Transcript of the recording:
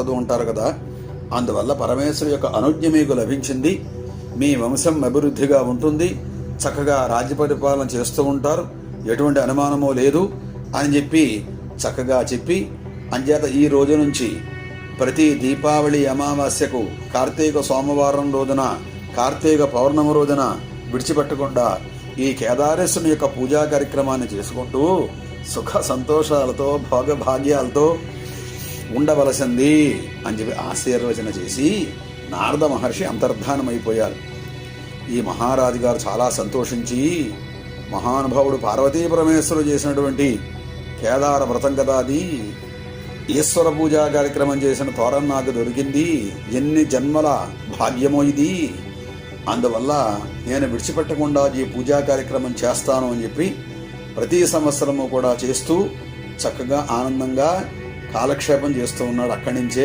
పుట్టదు అంటారు కదా. అందువల్ల పరమేశ్వరు యొక్క అనుజ్ఞ మీకు లభించింది. మీ వంశం అభివృద్ధిగా ఉంటుంది, చక్కగా రాజ్య పరిపాలన చేస్తూ ఉంటారు, ఎటువంటి అనుమానమూ లేదు అని చక్కగా చెప్పి, అంచేత ఈ రోజు నుంచి ప్రతి దీపావళి అమావాస్యకు, కార్తీక సోమవారం రోజున, కార్తీక పౌర్ణమి రోజున విడిచిపెట్టకుండా ఈ కేదారేశ్వరుని యొక్క పూజా కార్యక్రమాన్ని చేసుకుంటూ సుఖ సంతోషాలతో భోగభాగ్యాలతో ఉండవలసింది అని ఆశీర్వచన చేసి నారద మహర్షి అంతర్ధానమైపోయారు. ఈ మహారాజు గారు చాలా సంతోషించి, మహానుభావుడు పార్వతీ పరమేశ్వరుడు చేసినటువంటి కేదార వ్రతం కదా అది, ఈశ్వర పూజా కార్యక్రమం చేసిన తోరం నాకు దొరికింది, ఎన్ని జన్మల భాగ్యమో ఇది, అందువల్ల నేను విడిచిపెట్టకుండా ఈ పూజా కార్యక్రమం చేస్తాను అని ప్రతి సంవత్సరము కూడా చేస్తూ చక్కగా ఆనందంగా కాలక్షేపం చేస్తూ ఉన్నాడు. అక్కడి నుంచే